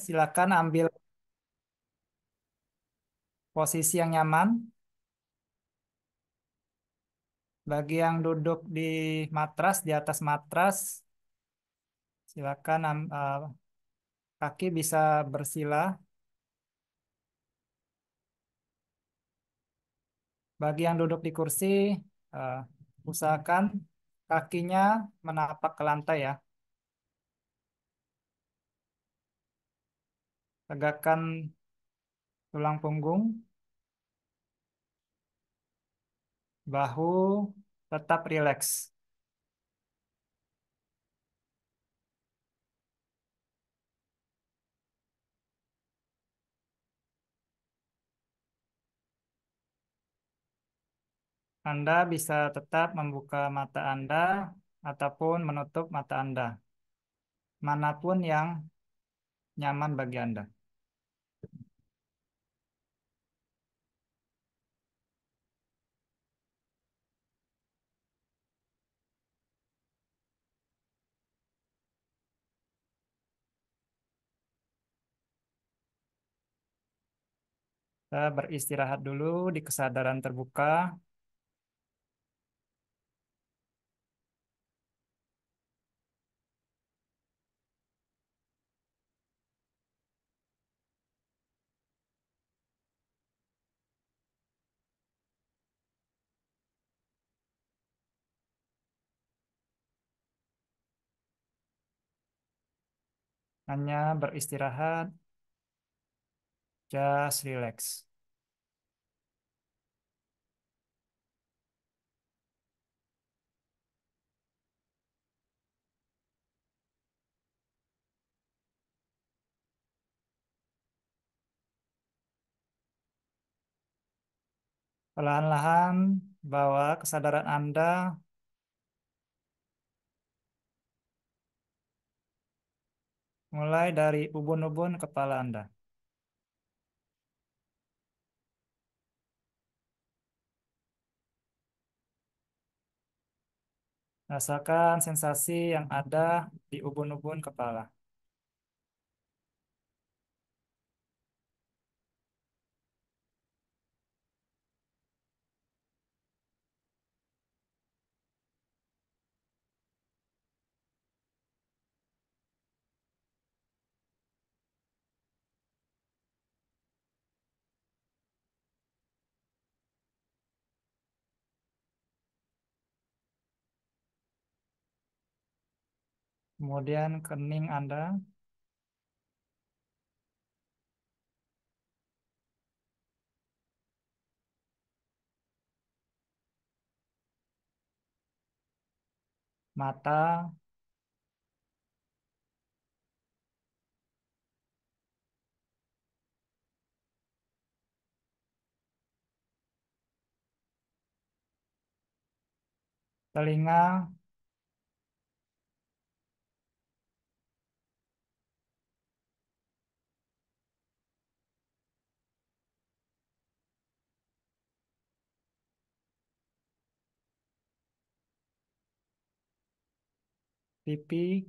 silakan ambil posisi yang nyaman. Bagi yang duduk di matras, di atas matras, silakan kaki bisa bersila. Bagi yang duduk di kursi, eh, usahakan kakinya menapak ke lantai ya. Tegakkan tulang punggung, bahu tetap rileks. Anda bisa tetap membuka mata Anda ataupun menutup mata Anda, manapun yang nyaman bagi Anda. Kita beristirahat dulu di kesadaran terbuka. Hanya beristirahat, just relax. Perlahan-lahan bawa kesadaran Anda mulai dari ubun-ubun kepala Anda. Rasakan sensasi yang ada di ubun-ubun kepala. Kemudian kening Anda, mata, telinga, pipi,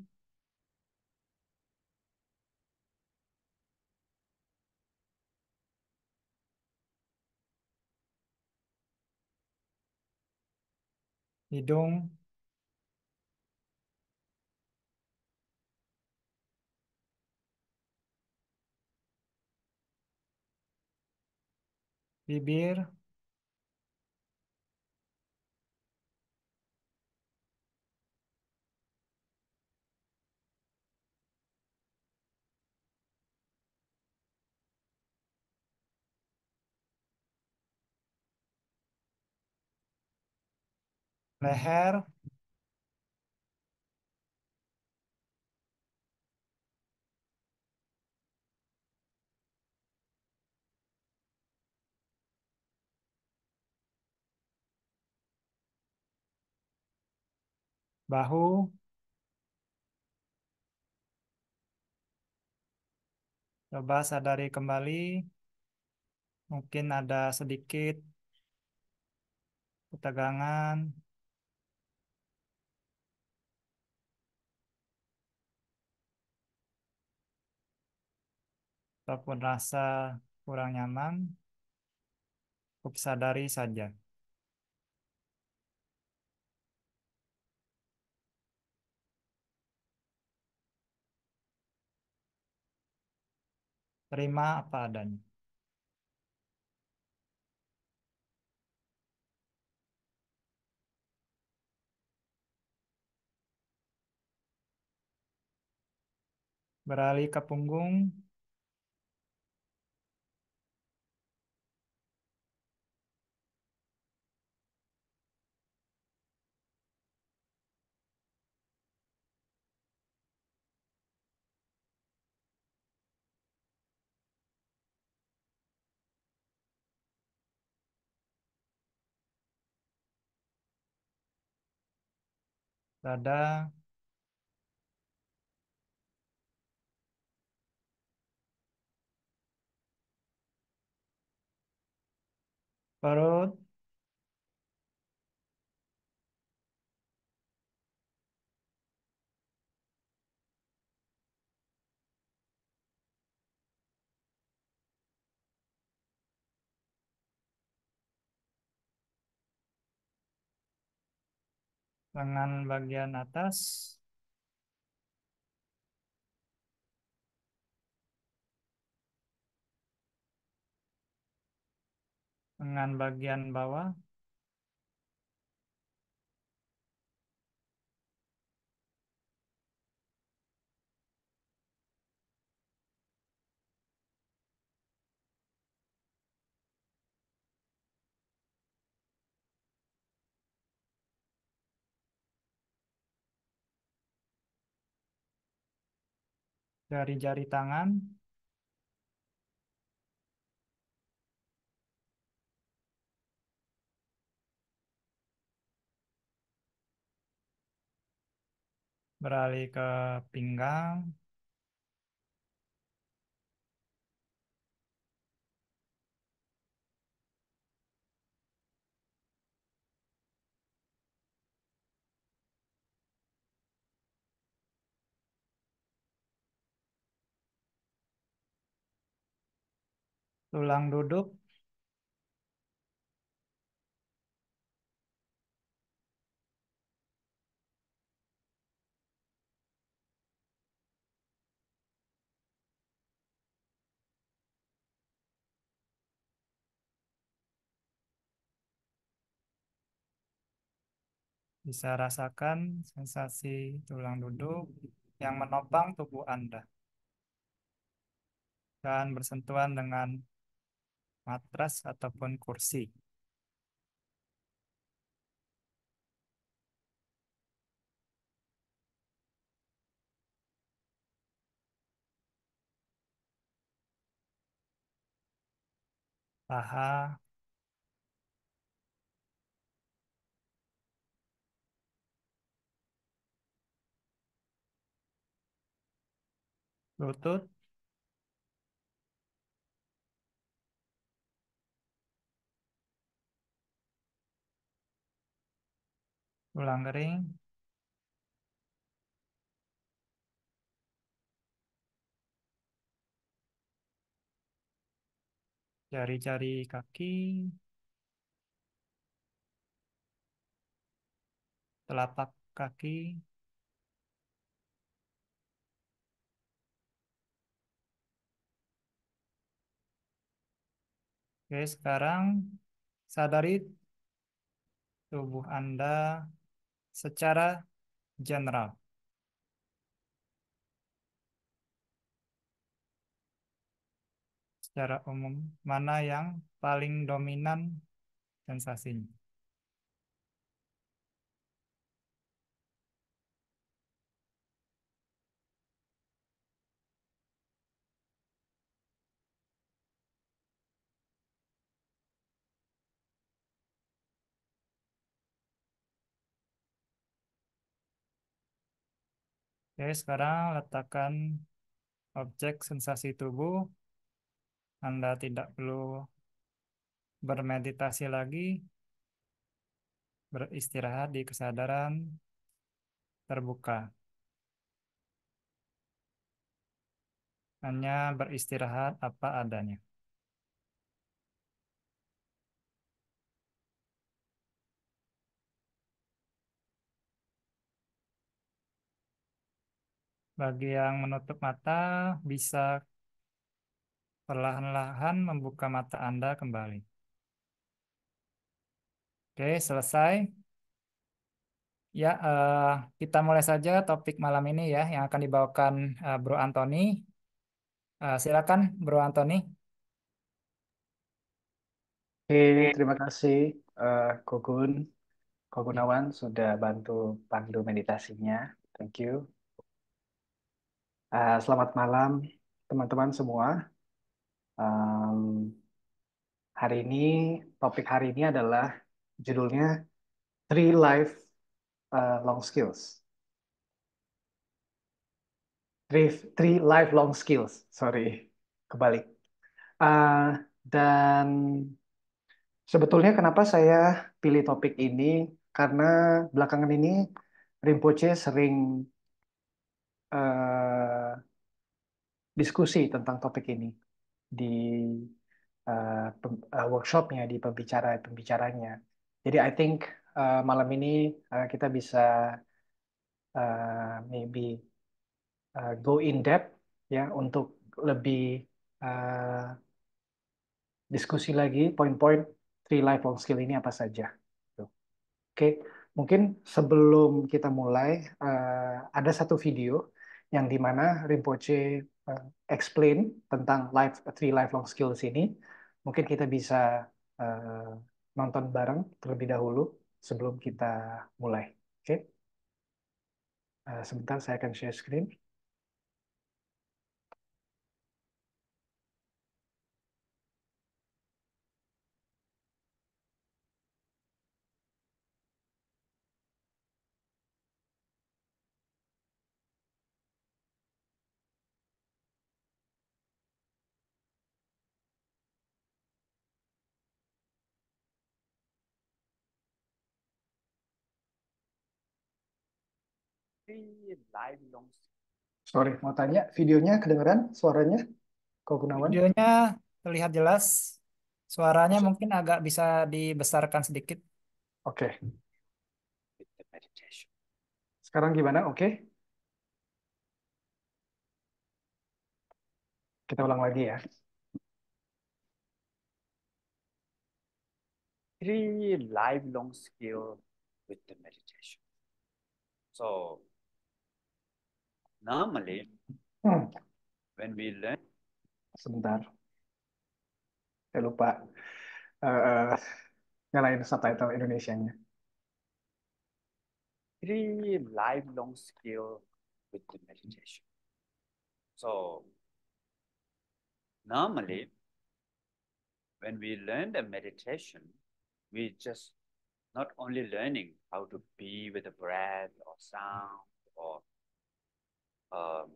hidung, bibir, leher, bahu. Coba sadari kembali, mungkin ada sedikit ketegangan. ataupun rasa kurang nyaman, cukup sadari saja. Terima apa adanya. Beralih ke punggung, dada, perut, lengan bagian atas, lengan bagian bawah, jari-jari tangan, beralih ke pinggang, tulang duduk, bisa rasakan sensasi tulang duduk yang menopang tubuh Anda dan bersentuhan dengan matras ataupun kursi. Paha, lutut, tulang kering, jari-jari kaki, telapak kaki. Oke, sekarang sadari tubuh Anda secara general, secara umum, mana yang paling dominan sensasinya. Oke, sekarang letakkan objek sensasi tubuh. Anda tidak perlu bermeditasi lagi, beristirahat di kesadaran terbuka. hanya beristirahat apa adanya. Bagi yang menutup mata, bisa perlahan-lahan membuka mata Anda kembali. Oke, selesai. Ya, kita mulai saja topik malam ini ya, yang akan dibawakan Bro Antoni. Silakan, Bro Antoni. Oke, terima kasih Kogun, Ya. Kogunawan sudah bantu pandu meditasinya. Thank you. Selamat malam teman-teman semua. Um, Hari ini, topik hari ini adalah judulnya Three Life Long Skills. Three Lifelong Skills, sorry, kebalik. Uh, dan sebetulnya kenapa saya pilih topik ini? Karena belakangan ini Rinpoche sering eh, diskusi tentang topik ini di workshopnya, di pembicaranya. Jadi I think malam ini kita bisa maybe go in depth ya untuk lebih uh, diskusi lagi poin-poin three lifelong skill ini apa saja. Tuh. Oke, mungkin sebelum kita mulai, ada satu video yang di mana Rinpoche uh, explain tentang three lifelong skills ini. Mungkin kita bisa uh, nonton bareng terlebih dahulu sebelum kita mulai. Oke, sebentar saya akan share screen. Sorry, mau tanya, videonya kedengeran suaranya, Kok Gunawan? Videonya terlihat jelas. Suaranya mungkin agak bisa dibesarkan sedikit. Oke, sekarang gimana? Oke, kita ulang lagi ya. Three lifelong skill with the meditation. So normally Hmm, when we learn Sebentar, saya lupa eh, nyalain subtitle Indonesianya. three lifelong skill with the meditation. So normally when we learn the meditation, we just not only learning how to be with the breath or sound or um,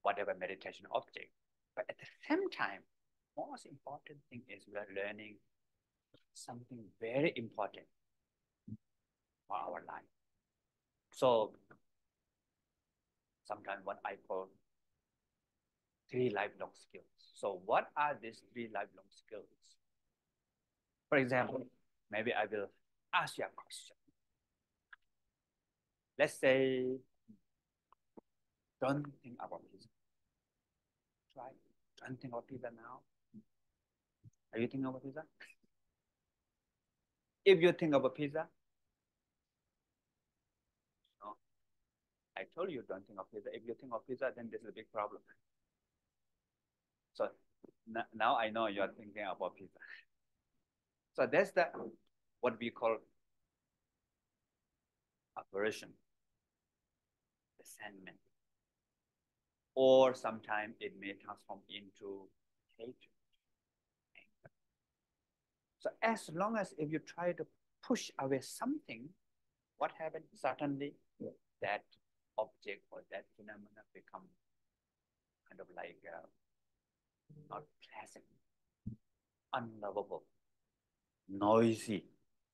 whatever meditation object, but at the same time, most important thing is we are learning something very important for our life. So sometimes what I call three lifelong skills. So what are these three lifelong skills? For example, maybe I will ask you a question. Let's say, don't think about pizza. Try. Don't think about pizza now. Are you thinking about pizza? If you think about pizza, no. I told you don't think of pizza. If you think of pizza, then this is a big problem. So now I know you're thinking about pizza. So that's the what we call aversion, resentment, or sometimes it may transform into hatred, anger. So as long as if you try to push away something, what happens? Suddenly that object or that phenomena become kind of like not pleasant, unlovable, noisy,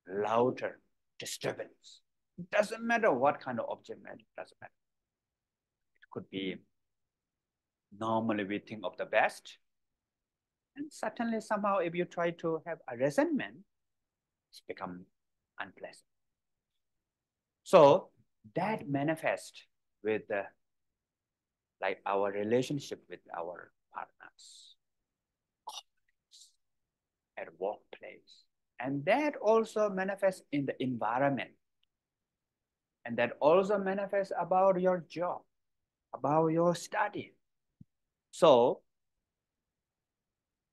louder, disturbance. It doesn't matter what kind of object matter, doesn't matter. It could be Normally we think of the best. And certainly somehow if you try to have a resentment, it's become unpleasant. So that manifests with like our relationship with our partners, colleagues, at workplace. And that also manifests in the environment. And that also manifests about your job, about your study. So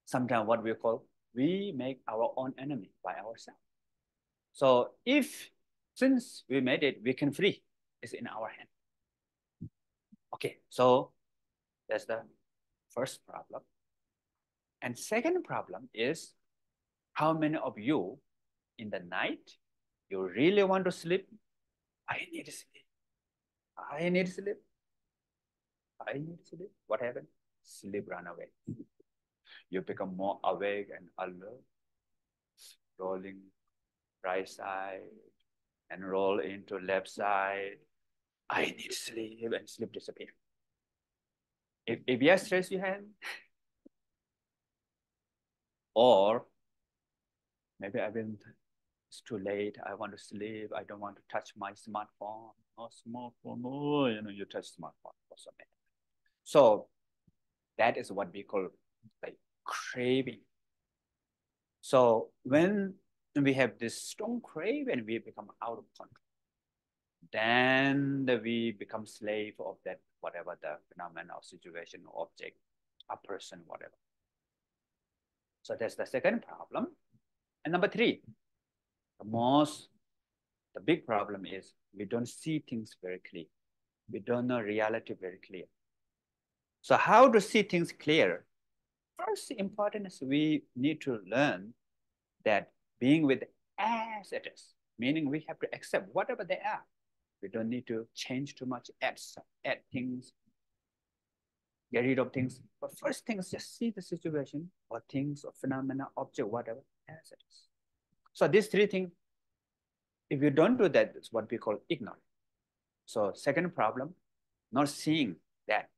sometimes what we make our own enemy by ourselves. So since we made it, we can free. It's in our hand. Okay, so that's the first problem. And second problem is how many of you in the night, you really want to sleep? I need sleep. I need sleep. I need sleep. What happened? Sleep run away. You become more awake and alert, rolling right side and roll into left side. I need sleep, and sleep disappear. If yes, raise your hand. Or maybe it's too late. I want to sleep. I don't want to touch my smartphone. No smartphone. Oh, you touch smartphone for so many. So that is what we call like craving. So when we have this strong craving, we become out of control. Then we become slave of that, whatever the phenomenon or situation or object, a person, whatever. So that's the second problem. And number three, the big problem is we don't see things very clear. We don't know reality very clear. So how to see things clear? First important is we need to learn that being with as it is, meaning we have to accept whatever they are. We don't need to change too much, add things, get rid of things. But first thing is just see the situation or things or phenomena, object, whatever, as it is. So these three things, if you don't do that, it's what we call ignorance. So second problem, not seeing that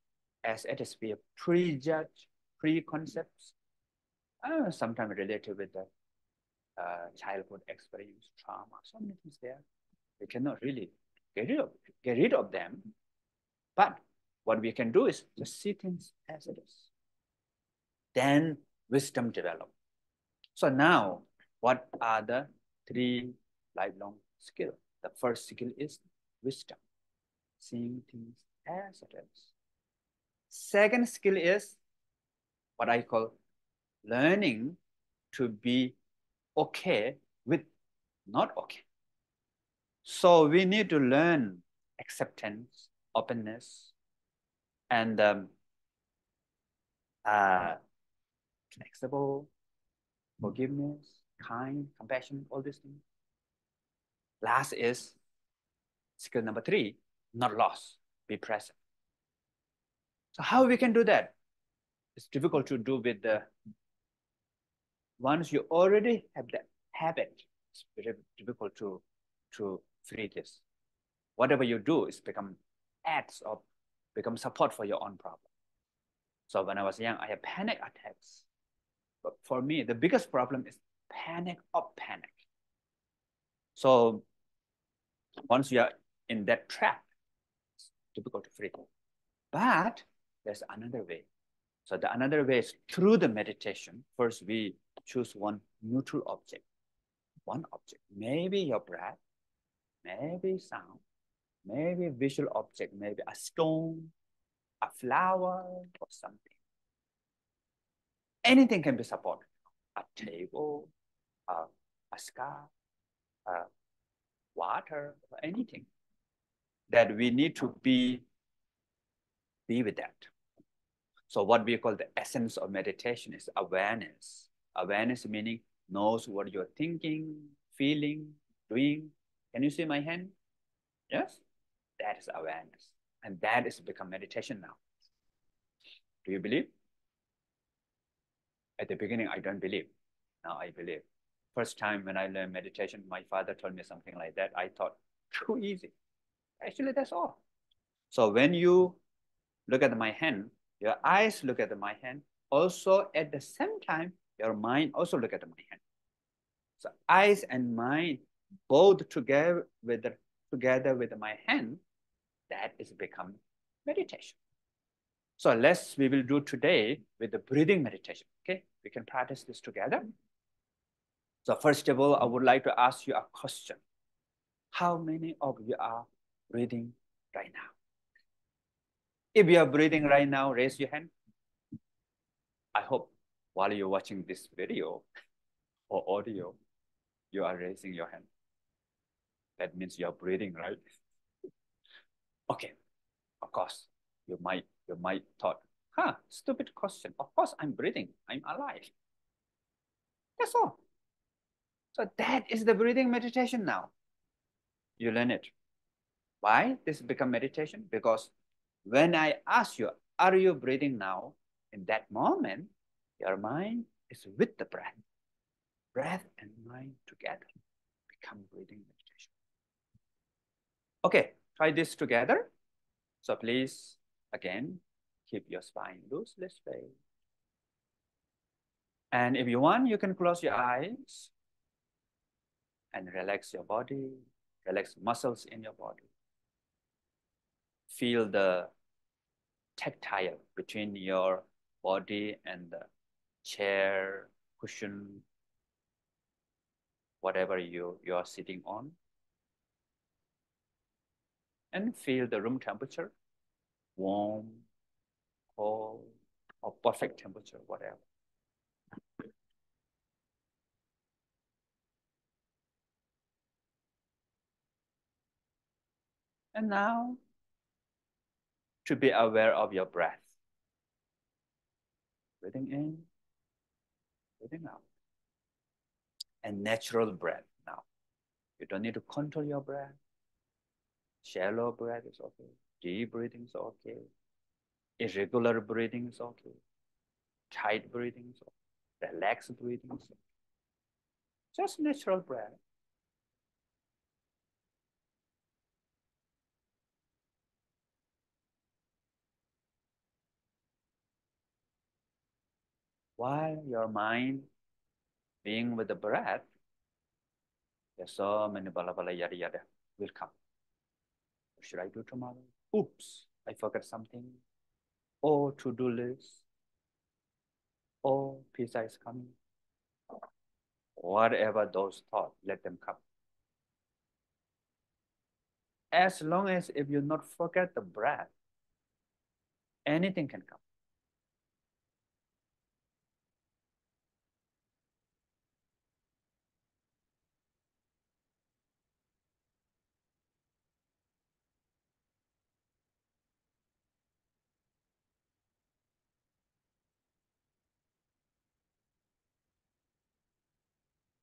as it is, we prejudge, preconcepts, sometimes related with the childhood experience, trauma, so many things there. We cannot really get rid of them. But what we can do is just see things as it is. Then wisdom develops. So now, what are the three lifelong skills? The first skill is wisdom, seeing things as it is. Second skill is what I call learning to be okay with not okay. So we need to learn acceptance, openness, and flexible, forgiveness, kind, compassion, all these things. Last is skill number three, not lost, be present. So how we can do that? It's difficult to do with once you already have that habit, it's very difficult to free this. Whatever you do is become support for your own problem. So when I was young, I had panic attacks. But for me, the biggest problem is panic of panic. So once you are in that trap, it's difficult to free. But there's another way. So the another way is through the meditation. First, we choose one neutral object. One object, maybe your breath, maybe sound, maybe visual object, maybe a stone, a flower, or something. Anything can be supported. A table, a scarf, water, or anything. That we need to be with that. So what we call the essence of meditation is awareness. Awareness meaning knows what you're thinking, feeling, doing. Can you see my hand? Yes? That is awareness. And that is become meditation now. Do you believe? At the beginning, I don't believe. Now I believe. First time when I learned meditation, my father told me something like that. I thought, too easy. Actually, that's all. So when you look at my hand, Your eyes look at my hand. Also, at the same time, your mind also look at my hand. So eyes and mind both together with my hand, that is become meditation. So we will do today with the breathing meditation. Okay, we can practice this together. So first of all, I would like to ask you a question. How many of you are breathing right now? If you are breathing right now, raise your hand. I hope while you're watching this video or audio, you are raising your hand. That means you're breathing, right? Okay, of course, you might thought, stupid question. Of course, I'm breathing. I'm alive. That's all. So that is the breathing meditation now. You learn it. Why this become meditation? Because when I ask you, are you breathing now? In that moment, your mind is with the breath. Breath and mind together become breathing meditation. Okay, try this together. So please, again, keep your spine loosely straight. And if you want, you can close your eyes and relax your body, relax muscles in your body. Feel the tactile between your body and the chair, cushion, whatever you are sitting on. And feel the room temperature, warm, cold, or perfect temperature, whatever. And now, to be aware of your breath. Breathing in, breathing out. And natural breath now. You don't need to control your breath. Shallow breath is okay. Deep breathing is okay. Irregular breathing is okay. Tight breathing is okay. Relaxed breathing is okay. Just natural breath. While your mind being with the breath, there's so many bala bala yada yada will come. What should I do tomorrow? Oops, I forgot something. Oh, to-do list. Oh, pizza is coming. Whatever those thoughts, let them come. As long as if you not forget the breath, anything can come.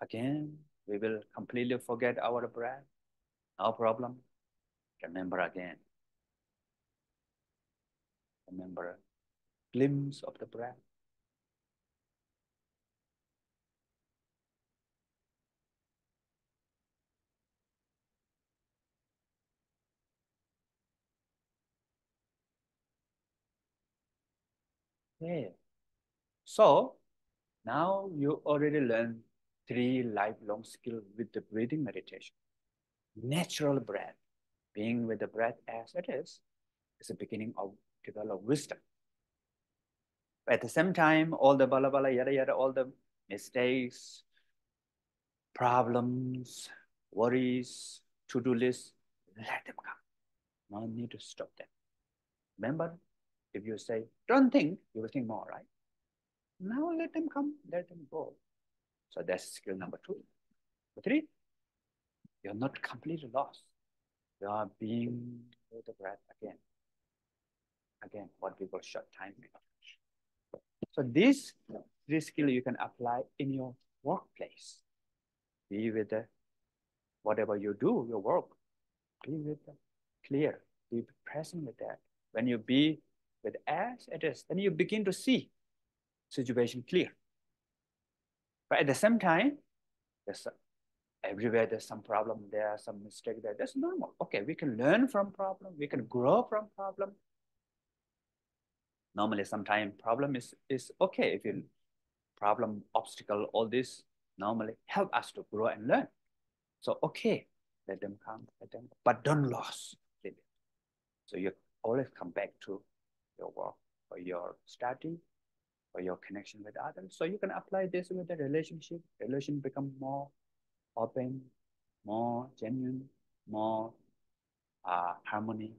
Again, we will completely forget our breath. No problem. Remember again. Remember glimpse of the breath. Yeah. So now you already learned 3 lifelong skills with the breathing meditation. Natural breath, being with the breath as it is the beginning of develop wisdom. But at the same time, all the bala bala yada yada, all the mistakes, problems, worries, to-do lists, let them come. No need to stop them. Remember, if you say, don't think, you will think more, right? Now let them come, let them go. So that's skill number 2. Number 3, you're not completely lost. You are being with the breath again. Again, what we call short time. So this 3 skill you can apply in your workplace. Be with the, whatever you do, your work, be with the clear, be present with that. When you be with as it is, then you begin to see situation clear. But at the same time, there's everywhere there's some problem there, some mistake there. That's normal. Okay, we can learn from problem. We can grow from problem. Normally, sometimes problem is okay if you problem, obstacle, all this normally help us to grow and learn. So okay, let them come, let them, but don't lose. So you always come back to your work or your study or your connection with others. So you can apply this with the relationship. Relation become more open, more genuine, more harmony.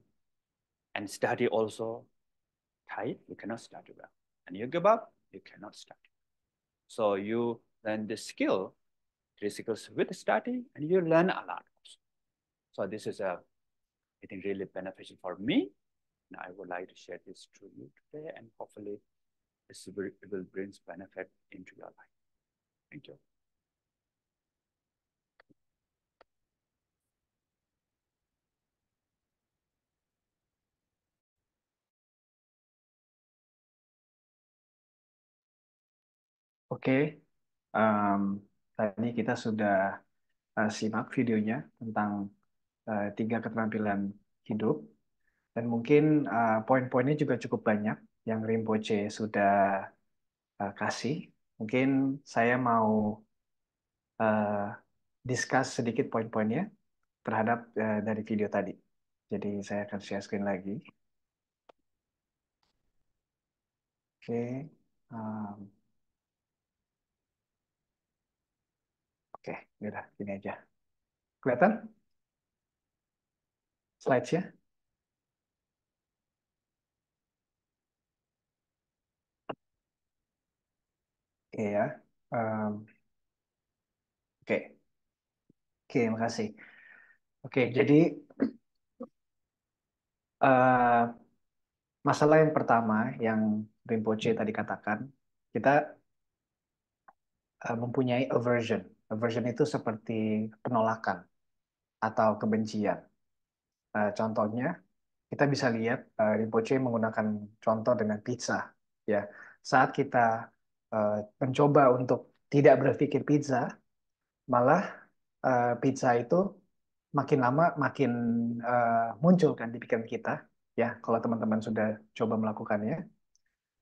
And study also tight. You cannot study well. And you give up, you cannot study. So you learn the skill, three skills with study, and you learn a lot. So this is I think really beneficial for me. And I would like to share this to you today, and hopefully it will bring benefit into your life. Thank you. Oke, em, tadi kita sudah simak videonya tentang tiga keterampilan hidup, dan mungkin poin-poinnya juga cukup banyak yang Rinpoche sudah kasih. Mungkin saya mau discuss sedikit poin-poinnya terhadap dari video tadi. Jadi saya akan share screen lagi. Oke, em, oke, ya udah gini aja. Kelihatan slides-nya? Oke ya. Em, oke, oke, makasih. Oke, jadi eh, masalah yang pertama yang Rinpoche tadi katakan, kita mempunyai aversion. Aversion itu seperti penolakan atau kebencian. Contohnya, kita bisa lihat Rinpoche menggunakan contoh dengan pizza. Ya, saat kita mencoba untuk tidak berpikir pizza, malah pizza itu makin lama makin muncul kan di pikiran kita. Ya, kalau teman-teman sudah coba melakukannya,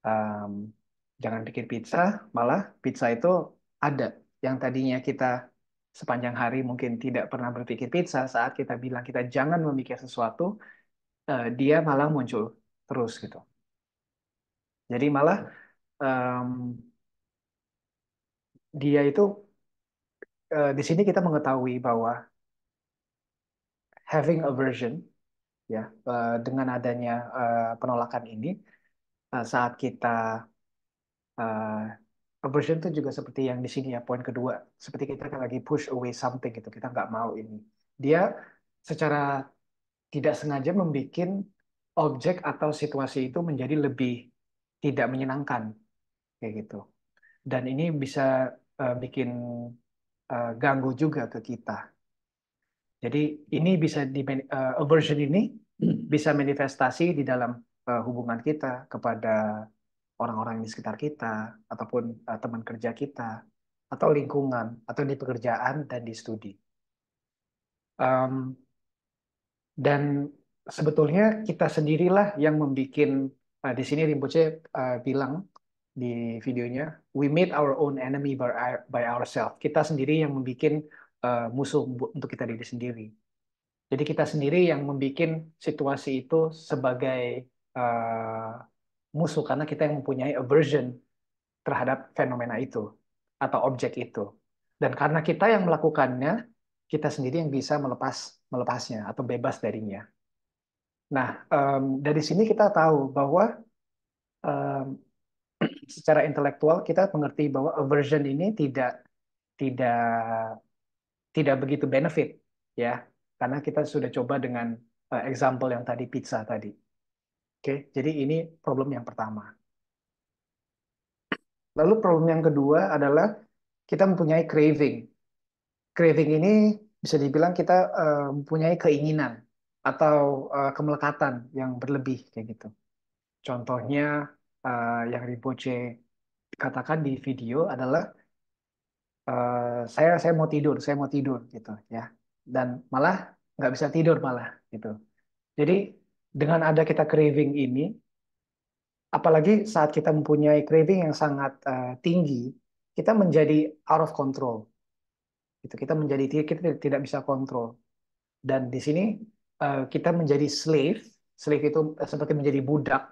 um, jangan pikir pizza, malah pizza itu ada. Yang tadinya kita sepanjang hari mungkin tidak pernah berpikir pizza, saat kita bilang kita jangan memikir sesuatu, dia malah muncul terus gitu. Jadi malah um, dia itu di sini kita mengetahui bahwa having aversion ya dengan adanya penolakan ini saat kita aversion itu juga seperti yang di sini ya, poin kedua. Seperti kita kan lagi push away something gitu, kita nggak mau ini. Dia secara tidak sengaja membuat objek atau situasi itu menjadi lebih tidak menyenangkan kayak gitu. Dan ini bisa bikin ganggu juga ke kita. Jadi ini bisa aversion ini bisa manifestasi di dalam hubungan kita kepada orang-orang di sekitar kita, ataupun teman kerja kita, atau lingkungan, atau di pekerjaan dan di studi. Um, dan sebetulnya kita sendirilah yang membuat, di sini Rinpoche bilang di videonya, we made our own enemy by ourselves. Kita sendiri yang membuat musuh untuk kita diri sendiri. Jadi kita sendiri yang membuat situasi itu sebagai musuh karena kita yang mempunyai aversion terhadap fenomena itu atau objek itu. Dan karena kita yang melakukannya, kita sendiri yang bisa melepasnya atau bebas darinya. Nah, dari sini kita tahu bahwa um, secara intelektual kita mengerti bahwa aversion ini tidak tidak begitu benefit, ya, karena kita sudah coba dengan example yang tadi pizza tadi. Oke, jadi ini problem yang pertama. Lalu problem yang kedua adalah kita mempunyai craving. Craving ini bisa dibilang kita mempunyai keinginan atau kemelekatan yang berlebih kayak gitu. Contohnya yang Rinpoche katakan di video adalah saya mau tidur gitu ya, dan malah nggak bisa tidur malah gitu. Jadi dengan ada kita craving ini, apalagi saat kita mempunyai craving yang sangat tinggi, kita menjadi out of control. Gitu. Kita tidak bisa kontrol. Dan di sini kita menjadi slave. Slave itu seperti menjadi budak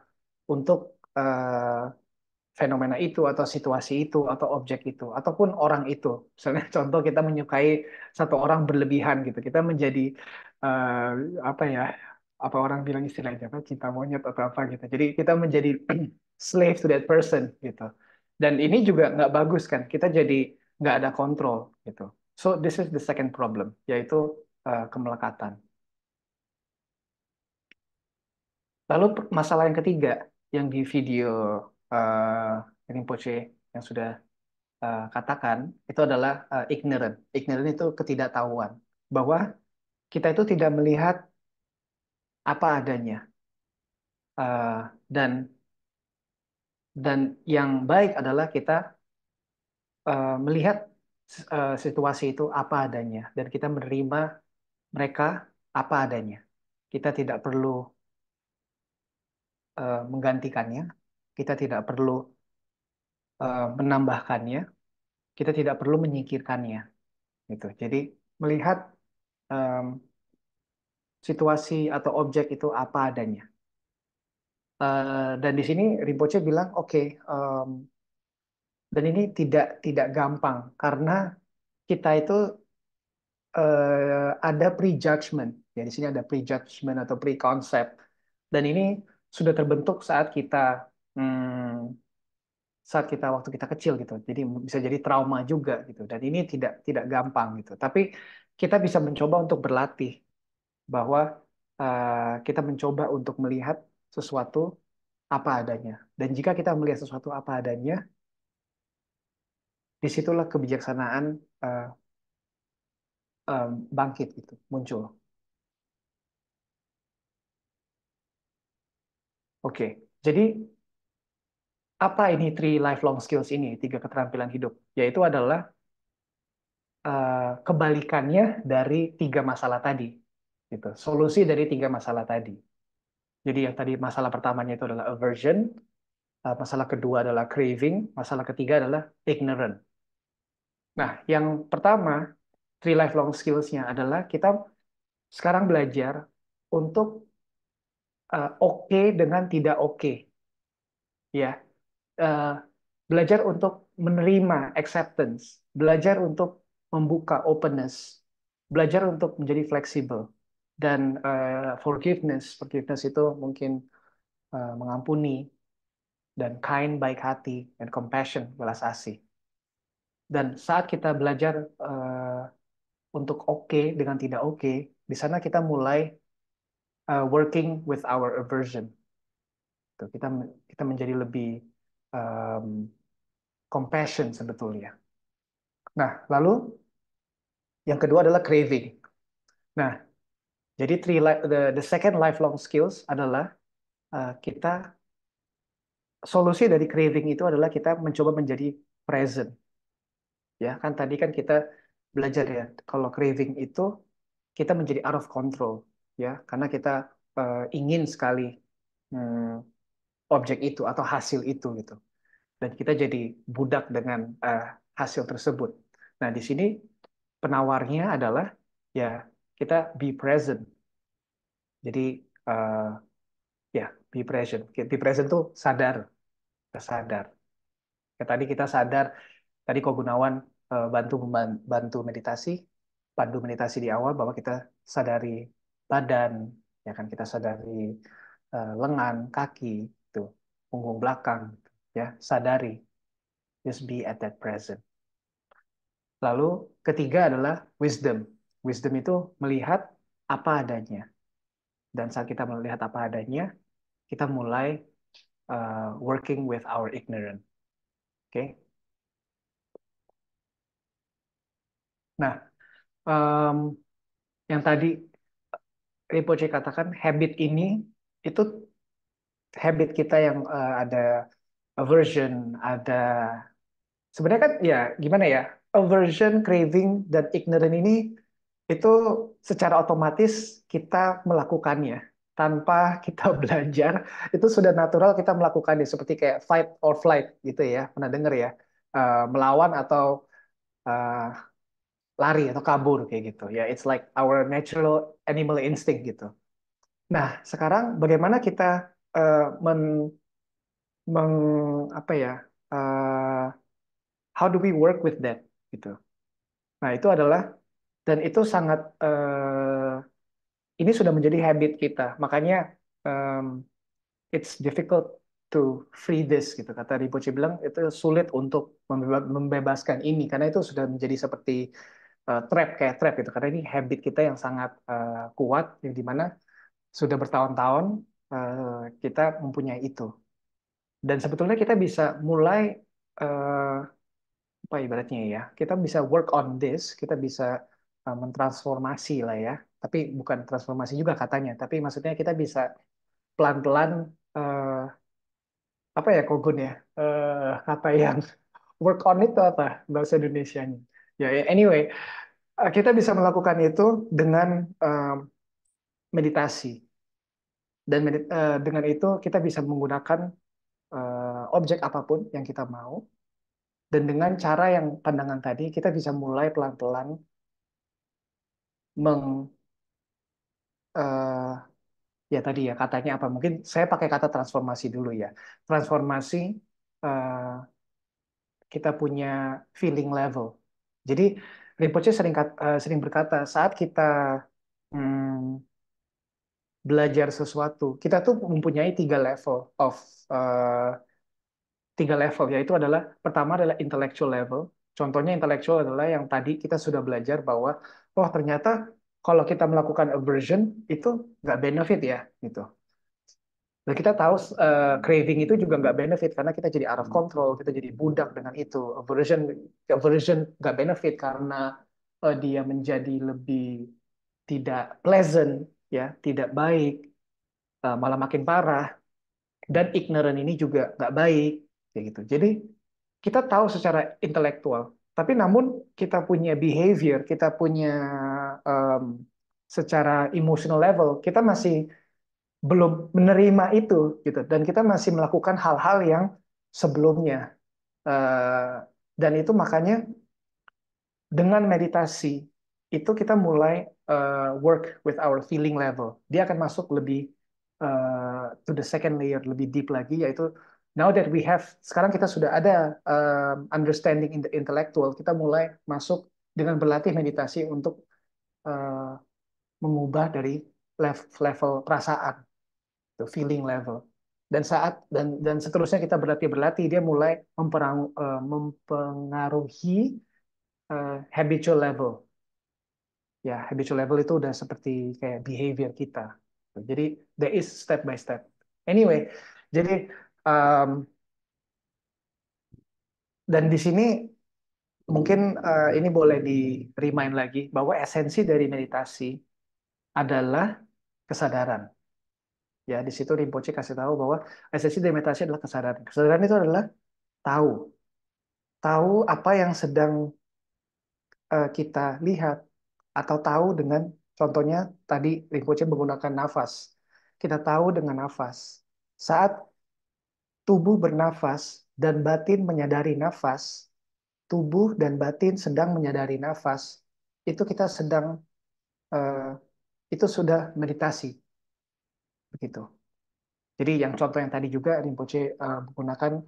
untuk fenomena itu atau situasi itu atau objek itu ataupun orang itu. Misalnya contoh kita menyukai satu orang berlebihan gitu. Kita menjadi eh, apa ya? Apa orang bilang istilahnya apa? Cinta monyet atau apa gitu. Jadi kita menjadi slave to that person gitu. Dan ini juga nggak bagus kan. Kita jadi nggak ada kontrol gitu. So this is the second problem, yaitu kemelekatan. Lalu masalah yang ketiga yang di video Rinpoche yang sudah katakan itu adalah ignorant. Ignorant itu ketidaktahuan. Bahwa kita itu tidak melihat apa adanya. Dan yang baik adalah kita melihat situasi itu apa adanya dan kita menerima mereka apa adanya. Kita tidak perlu menggantikannya, kita tidak perlu menambahkannya, kita tidak perlu menyingkirkannya. Gitu. Jadi melihat em, situasi atau objek itu apa adanya. Dan di sini Rinpoche bilang, oke, dan ini tidak gampang karena kita itu ada prejudgment. Ya, di sini ada prejudgment atau preconcept. Dan ini sudah terbentuk hmm, saat kita waktu kita kecil gitu. Jadi bisa jadi trauma juga gitu. Dan ini tidak gampang gitu. Tapi kita bisa mencoba untuk berlatih bahwa kita mencoba untuk melihat sesuatu apa adanya. Dan jika kita melihat sesuatu apa adanya, disitulah kebijaksanaan uh, bangkit gitu, muncul. Oke, jadi apa ini three lifelong skills ini, tiga keterampilan hidup? Yaitu adalah kebalikannya dari tiga masalah tadi, gitu. Solusi dari tiga masalah tadi. Jadi yang tadi masalah pertamanya itu adalah aversion, masalah kedua adalah craving, masalah ketiga adalah ignorant. Nah, yang pertama, three lifelong skills-nya adalah kita sekarang belajar untuk oke dengan tidak oke, ya. Eh, Belajar untuk menerima acceptance, belajar untuk membuka openness, belajar untuk menjadi fleksibel dan forgiveness. Forgiveness itu mungkin mengampuni dan kind baik hati dan compassion belas asih. Dan saat kita belajar untuk oke dengan tidak oke, di sana kita mulai working with our aversion. Tuh, kita menjadi lebih um, compassion sebetulnya. Nah, lalu yang kedua adalah craving. Nah, jadi the second lifelong skills adalah kita solusi dari craving itu adalah kita mencoba menjadi present. Ya, kan tadi kan kita belajar ya, kalau craving itu kita menjadi out of control, ya, karena kita ingin sekali hmm, objek itu atau hasil itu gitu. Dan kita jadi budak dengan hasil tersebut. Nah, di sini penawarnya adalah ya kita be present. Jadi uh, ya be present. Be present tuh sadar, kita sadar. Ya, tadi kita sadar, tadi Ko Gunawan bantu meditasi, pandu meditasi di awal bahwa kita sadari badan, ya kan kita sadari lengan, kaki, itu, punggung belakang, ya sadari, just be at that present. Lalu ketiga adalah wisdom. Wisdom itu melihat apa adanya. Dan saat kita melihat apa adanya, kita mulai working with our ignorance. Oke. Okay? Nah, um, yang tadi Rinpoche katakan habit ini itu habit kita yang ada aversion, ada sebenarnya kan ya gimana ya, aversion, craving dan ignorant ini itu secara otomatis kita melakukannya. tanpa kita belajar itu sudah natural kita melakukannya seperti kayak fight or flight gitu ya. Pernah dengar ya? Melawan atau eh, lari atau kabur kayak gitu. Ya, it's like our natural animal instinct gitu. Nah, sekarang bagaimana kita eh, men, apa ya? eh, how do we work with that gitu. Nah, itu adalah dan itu sangat ini sudah menjadi habit kita. Makanya em, it's difficult to free this gitu. Kata Rinpoche bilang itu sulit untuk membebaskan ini karena itu sudah menjadi seperti trap kayak trap gitu. Karena ini habit kita yang sangat kuat yang dimana sudah bertahun-tahun kita mempunyai itu. Dan sebetulnya kita bisa mulai eh, apa ibaratnya ya, kita bisa work on this, kita bisa mentransformasi lah ya. Tapi bukan transformasi juga katanya, tapi maksudnya kita bisa pelan-pelan eh, apa ya Kogun ya, kata yang work on itu apa bahasa Indonesianya. Ya, ya, anyway, kita bisa melakukan itu dengan meditasi dan dengan itu kita bisa menggunakan objek apapun yang kita mau dan dengan cara yang pandangan tadi kita bisa mulai pelan-pelan meng eh, ya tadi ya katanya apa mungkin saya pakai kata transformasi dulu ya transformasi eh, kita punya feeling level jadi Rinpoche sering berkata saat kita hmm, belajar sesuatu kita tuh mempunyai of eh, tiga level yaitu adalah pertama adalah intellectual level. Contohnya intellectual adalah yang tadi kita sudah belajar bahwa oh ternyata kalau kita melakukan aversion itu nggak benefit ya gitu. Dan kita tahu craving itu juga nggak benefit karena kita jadi out of control, kita jadi budak dengan itu. Aversion nggak benefit karena dia menjadi lebih tidak pleasant, ya, tidak baik, malah makin parah. Dan ignorant ini juga nggak baik, kayak gitu. Jadi kita tahu secara intelektual, tapi namun kita punya behavior, kita punya um, secara emotional level, kita masih belum menerima itu gitu dan kita masih melakukan hal-hal yang sebelumnya. Dan itu makanya dengan meditasi itu kita mulai work with our feeling level. Dia akan masuk lebih to the second layer, lebih deep lagi, yaitu now that we have, sekarang kita sudah ada understanding in the intellectual, kita mulai masuk dengan berlatih meditasi untuk uh, mengubah dari level perasaan feeling level. Dan seterusnya kita berlatih dia mulai mempengaruhi habitual level. Ya, habitual level itu udah seperti kayak behavior kita. Jadi there is step by step. Anyway, jadi um, dan di sini mungkin ini boleh di remind lagi bahwa esensi dari meditasi adalah kesadaran. Ya, di situ Rinpoche kasih tahu bahwa esensi dari meditasi adalah kesadaran. Kesadaran itu adalah tahu, tahu apa yang sedang kita lihat atau tahu dengan contohnya tadi Rinpoche menggunakan nafas. Kita tahu dengan nafas. Saat tubuh bernafas dan batin menyadari nafas, tubuh dan batin sedang menyadari nafas, itu kita sedang eh, itu sudah meditasi begitu. Jadi yang contoh yang tadi juga Rinpoche menggunakan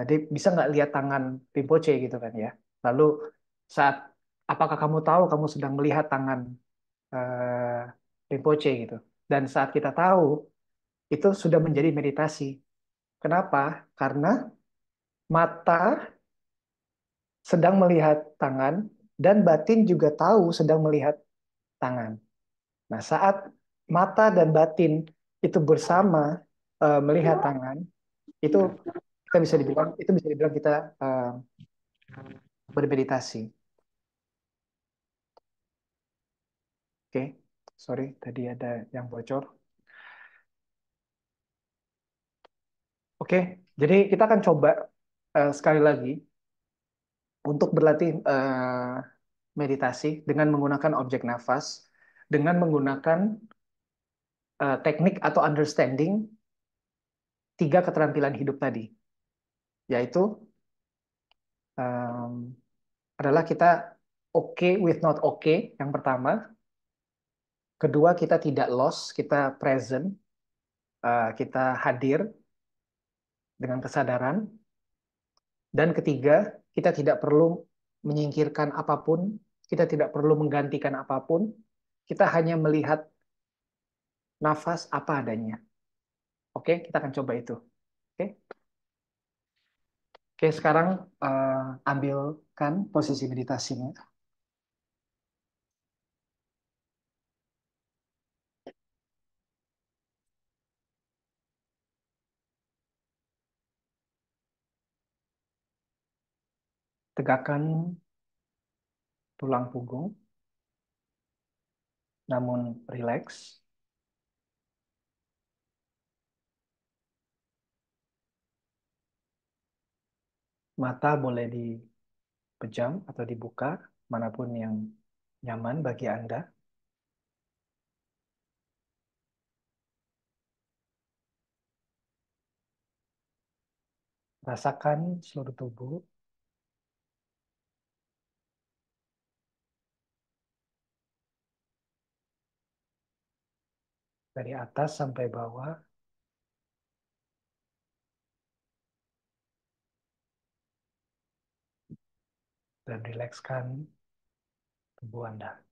dia bisa nggak lihat tangan Rinpoche gitu kan ya. Lalu saat apakah kamu tahu kamu sedang melihat tangan Rinpoche gitu. Dan saat kita tahu itu sudah menjadi meditasi. Kenapa? Karena mata sedang melihat tangan dan batin juga tahu sedang melihat tangan. Nah, saat mata dan batin itu bersama melihat tangan, itu bisa dibilang kita uh, bermeditasi. Oke, sorry tadi ada yang bocor. Oke, jadi kita akan coba sekali lagi untuk berlatih meditasi dengan menggunakan objek nafas, dengan menggunakan teknik atau understanding 3 keterampilan hidup tadi, yaitu um, adalah kita okay with not okay yang pertama, kedua kita tidak lost, kita present, kita hadir dengan kesadaran, dan ketiga kita tidak perlu menyingkirkan apapun, kita tidak perlu menggantikan apapun, kita hanya melihat nafas apa adanya. Oke, kita akan coba itu. Oke, oke sekarang ambilkan posisi meditasinya. Tegakkan tulang punggung, namun rileks. Mata boleh dipejam atau dibuka, manapun yang nyaman bagi Anda. Rasakan seluruh tubuh, dari atas sampai bawah, dan rilekskan tubuh Anda.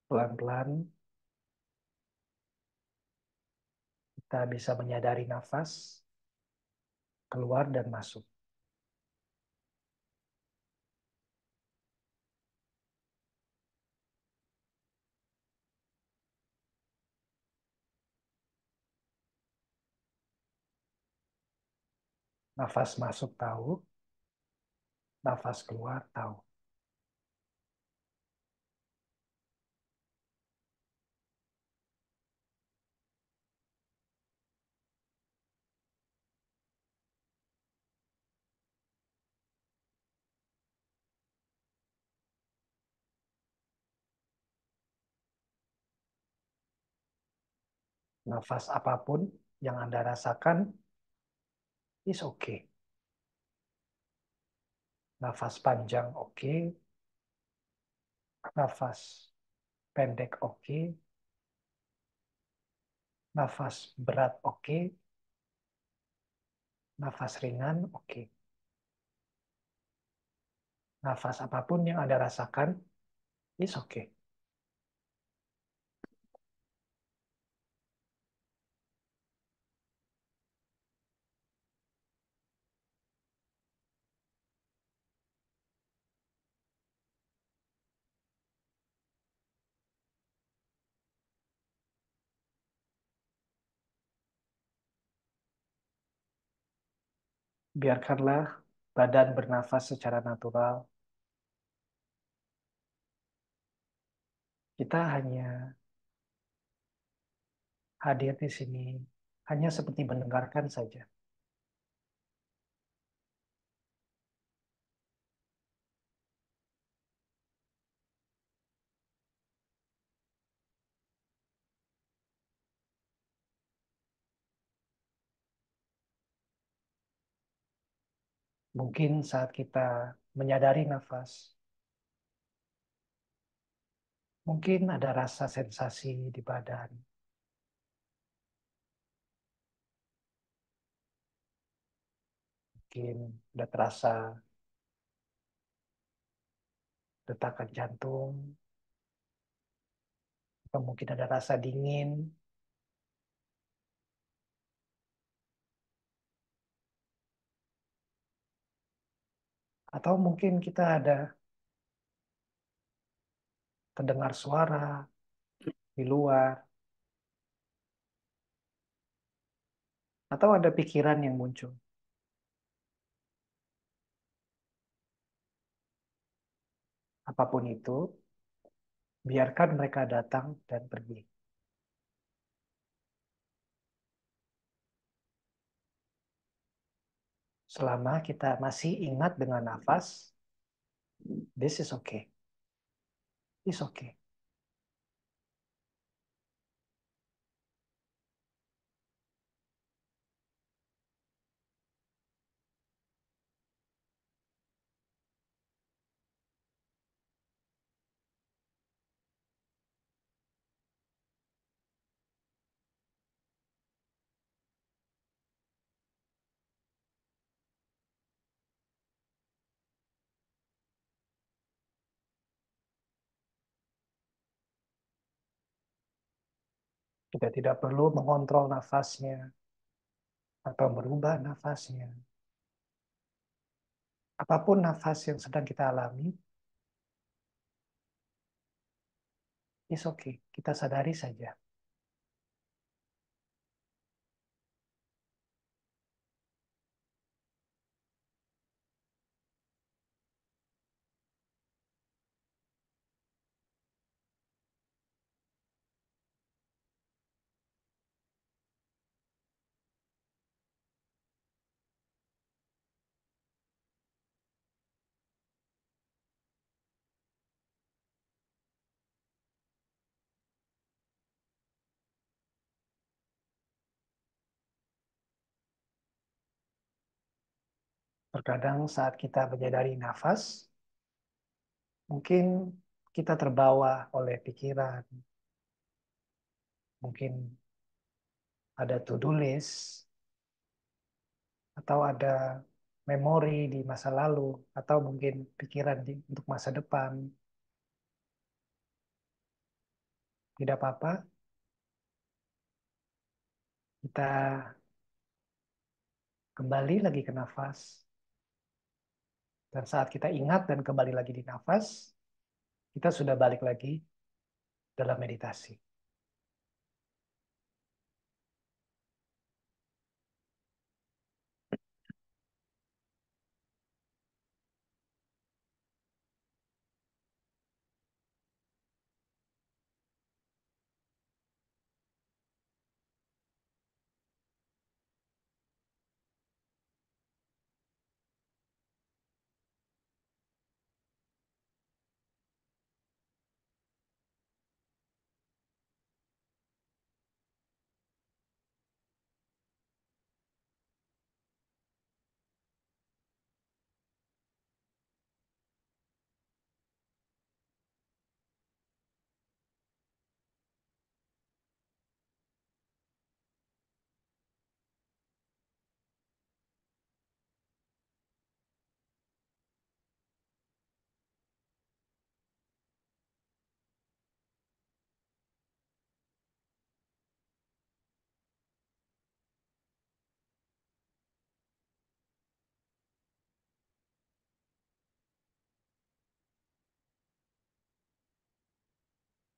Pelan-pelan kita bisa menyadari nafas keluar dan masuk. Nafas masuk tahu, nafas keluar tahu. Nafas apapun yang Anda rasakan, is okay. Nafas panjang oke, nafas pendek oke, nafas berat oke, nafas ringan oke. Nafas apapun yang Anda rasakan, is okay. Biarkanlah badan bernafas secara natural. Kita hanya hadir di sini, hanya seperti mendengarkan saja. Mungkin saat kita menyadari nafas, mungkin ada rasa sensasi di badan. Mungkin ada terasa detakan jantung, atau mungkin ada rasa dingin, atau mungkin kita ada terdengar suara di luar, atau ada pikiran yang muncul. Apapun itu, biarkan mereka datang dan pergi. Selama kita masih ingat dengan nafas, this is okay. It's okay. Kita tidak perlu mengontrol nafasnya atau merubah nafasnya. Apapun nafas yang sedang kita alami, it's okay. Kita sadari saja. Terkadang saat kita menyadari nafas, mungkin kita terbawa oleh pikiran, mungkin ada to-do list, atau ada memori di masa lalu, atau mungkin pikiran untuk masa depan. Tidak apa-apa, kita kembali lagi ke nafas. Dan saat kita ingat dan kembali lagi di nafas, kita sudah balik lagi dalam meditasi.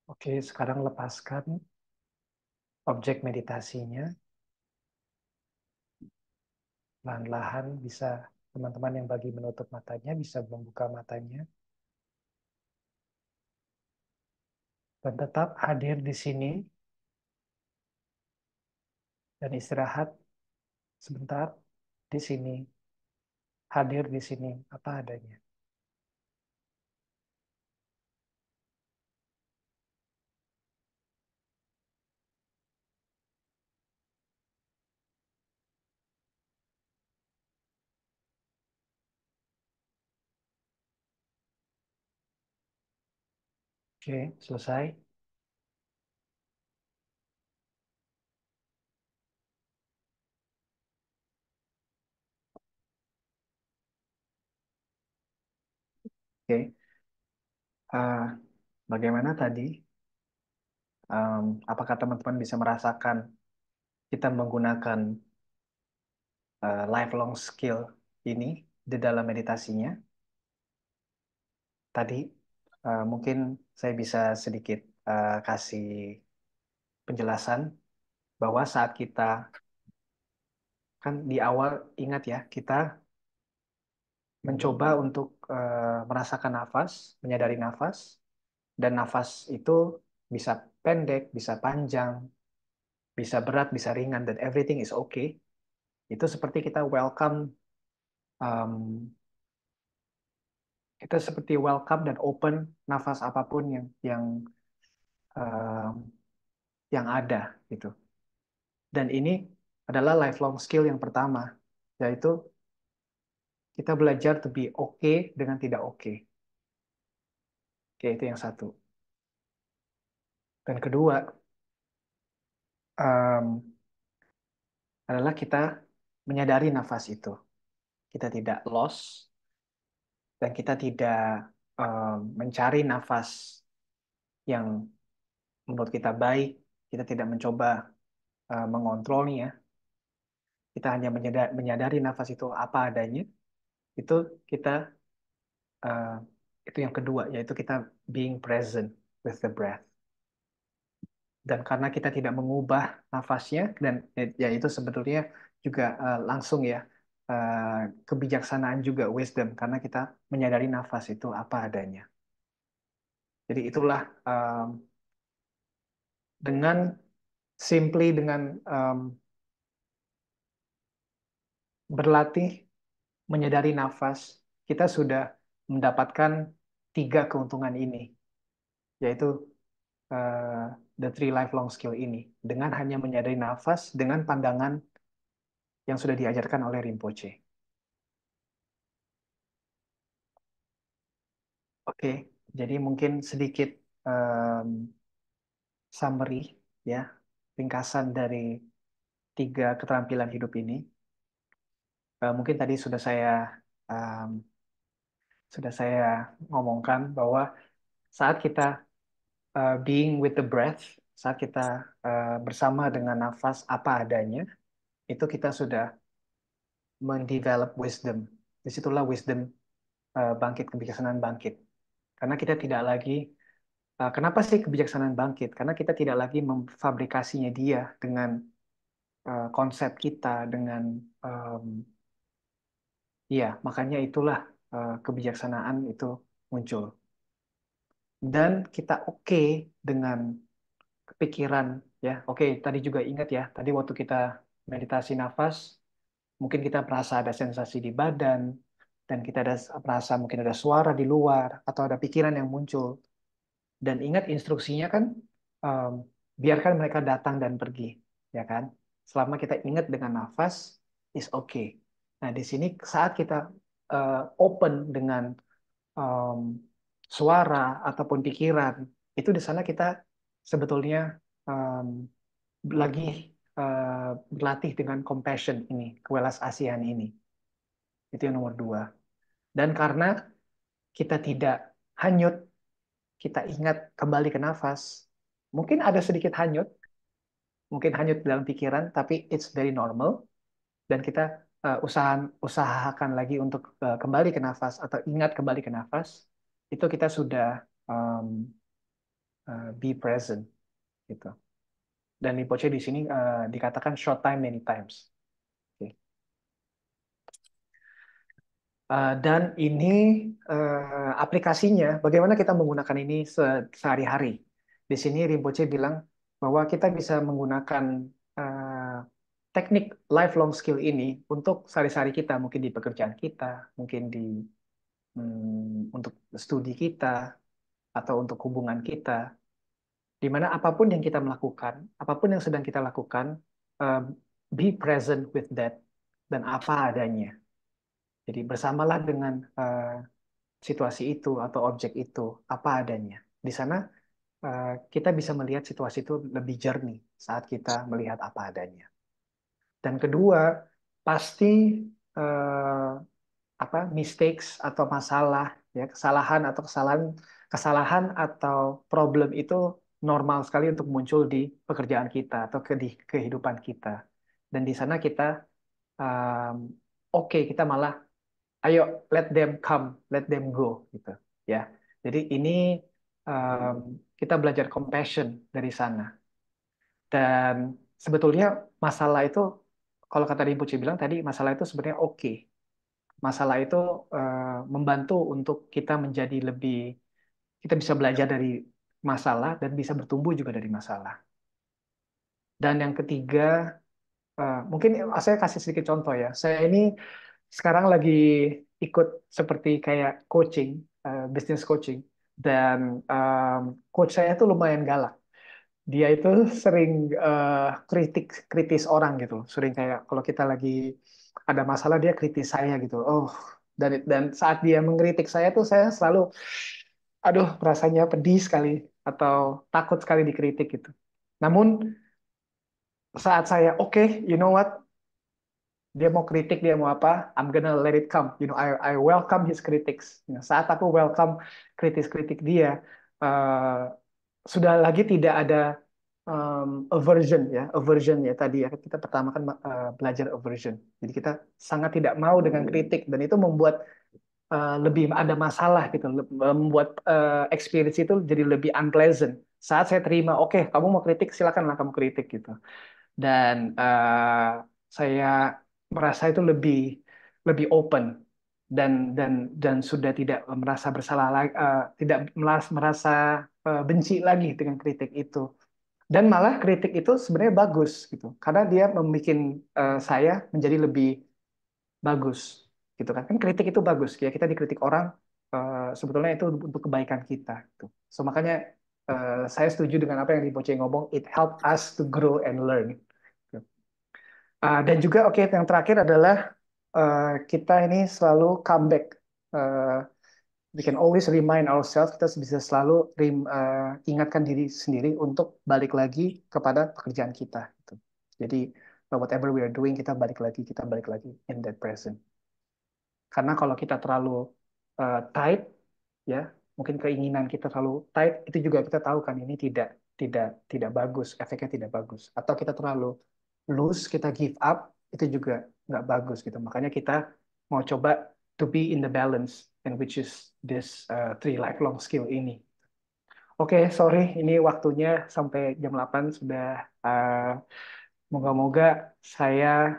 Oke, sekarang lepaskan objek meditasinya. Lahan-lahan bisa teman-teman yang bagi menutup matanya bisa membuka matanya. Dan tetap hadir di sini dan istirahat sebentar di sini. Hadir di sini apa adanya. Oke, selesai. Oke. Ah, bagaimana tadi? Apakah teman-teman bisa merasakan kita menggunakan lifelong skill ini di dalam meditasinya? Tadi mungkin saya bisa sedikit kasih penjelasan bahwa saat kita kan di awal ingat ya, kita mencoba untuk merasakan nafas, menyadari nafas, dan nafas itu bisa pendek, bisa panjang, bisa berat, bisa ringan, dan everything is okay. Itu seperti kita welcome, um, kita seperti welcome dan open nafas apapun um, yang ada gitu. Dan ini adalah lifelong skill yang pertama, yaitu kita belajar to be okay dengan tidak okay. Oke, itu yang satu. Dan kedua, um, adalah kita menyadari nafas itu. Kita tidak lost dan kita tidak mencari nafas yang menurut kita baik. Kita tidak mencoba mengontrolnya. Kita hanya menyadari nafas itu apa adanya. Itu kita uh, itu yang kedua, yaitu kita being present with the breath. Dan karena kita tidak mengubah nafasnya, dan ya itu sebetulnya juga langsung ya kebijaksanaan juga wisdom, karena kita menyadari nafas itu apa adanya. Jadi itulah dengan simply dengan berlatih menyadari nafas, kita sudah mendapatkan tiga keuntungan ini, yaitu the three lifelong skill ini, dengan hanya menyadari nafas dengan pandangan yang sudah diajarkan oleh Rinpoche. Oke, jadi mungkin sedikit summary ya, ringkasan dari tiga keterampilan hidup ini. Mungkin tadi um, sudah saya ngomongkan bahwa saat kita being with the breath, saat kita bersama dengan nafas apa adanya, itu kita sudah mendevelop wisdom. Disitulah wisdom bangkit, kebijaksanaan bangkit. Karena kita tidak lagi kenapa sih kebijaksanaan bangkit? Karena kita tidak lagi memfabrikasinya dia dengan konsep kita, dengan ya makanya itulah kebijaksanaan itu muncul. Dan kita oke dengan kepikiran ya. Oke, tadi juga ingat ya, tadi waktu kita meditasi nafas, mungkin kita merasa ada sensasi di badan, dan kita merasa mungkin ada suara di luar, atau ada pikiran yang muncul. Dan ingat instruksinya kan, um, biarkan mereka datang dan pergi, ya kan? Selama kita ingat dengan nafas, is okay. Nah, di sini saat kita open dengan um, suara ataupun pikiran, itu di sana kita sebetulnya um, lagi berlatih dengan compassion ini, kewelas asihan ini. Itu yang nomor dua. Dan karena kita tidak hanyut, kita ingat kembali ke nafas. Mungkin ada sedikit hanyut, mungkin hanyut dalam pikiran, tapi it's very normal. Dan kita usahakan lagi untuk kembali ke nafas atau ingat kembali ke nafas. Itu kita sudah um, be present gitu. Dan Rinpoche di sini dikatakan short time many times. Oke. Dan ini aplikasinya, bagaimana kita menggunakan ini sehari-hari. Di sini Rinpoche bilang bahwa kita bisa menggunakan teknik lifelong skill ini untuk sehari-hari kita, mungkin di pekerjaan kita, mungkin untuk studi kita, atau untuk hubungan kita, di mana apapun yang kita melakukan, apapun yang sedang kita lakukan, uh, be present with that, dan apa adanya. Jadi bersamalah dengan situasi itu atau objek itu apa adanya. Di sana kita bisa melihat situasi itu lebih jernih saat kita melihat apa adanya. Dan kedua, pasti eh, mistakes atau masalah, ya kesalahan atau kesalahan atau problem itu normal sekali untuk muncul di pekerjaan kita atau di kehidupan kita. Dan di sana kita um, oke, kita malah ayo let them come, let them go gitu ya. Jadi ini um, kita belajar compassion dari sana. Dan sebetulnya masalah itu, kalau kata Rinpoche bilang tadi, masalah itu sebenarnya oke. Masalah itu membantu untuk kita menjadi lebih, kita bisa belajar dari masalah dan bisa bertumbuh juga dari masalah. Dan yang ketiga, mungkin saya kasih sedikit contoh ya. Saya ini sekarang lagi ikut seperti kayak coaching, business coaching, dan coach saya tuh lumayan galak. Dia itu sering kritis orang gitu, sering kayak kalau kita lagi ada masalah dia kritis saya gitu. Oh, dan saat dia mengkritik saya tuh saya selalu, aduh, rasanya pedih sekali atau takut sekali dikritik gitu. Namun saat saya oke, you know what, dia mau kritik, dia mau apa, I'm gonna let it come. You know, I welcome his critics. Nah, saat aku welcome kritik-kritik dia, uh, sudah lagi tidak ada aversion ya, aversion ya tadi ya kita pertama kan belajar aversion. Jadi kita sangat tidak mau dengan kritik dan itu membuat lebih ada masalah gitu, membuat experience itu jadi lebih unpleasant. Saat saya terima, oke, kamu mau kritik, silakanlah kamu kritik gitu. Dan saya merasa itu lebih lebih open dan sudah tidak merasa bersalah lagi, tidak merasa benci lagi dengan kritik itu. Dan malah kritik itu sebenarnya bagus gitu, karena dia membuat saya menjadi lebih bagus gitu kan. Kan kritik itu bagus ya, kita dikritik orang sebetulnya itu untuk kebaikan kita gitu. So makanya saya setuju dengan apa yang Rinpoche ngomong, it help us to grow and learn. Dan juga oke, yang terakhir adalah kita ini selalu comeback. We can always remind ourselves, kita bisa selalu ingatkan diri sendiri untuk balik lagi kepada pekerjaan kita gitu. Jadi whatever we are doing, kita balik lagi in that present. Karena kalau kita terlalu tight, ya mungkin keinginan kita terlalu tight, itu juga kita tahu kan ini tidak tidak bagus, efeknya tidak bagus. Atau kita terlalu loose, kita give up, itu juga nggak bagus gitu. Makanya kita mau coba to be in the balance, and which is this three lifelong skill ini. Oke, sorry, ini waktunya sampai jam 8 sudah. Moga-moga saya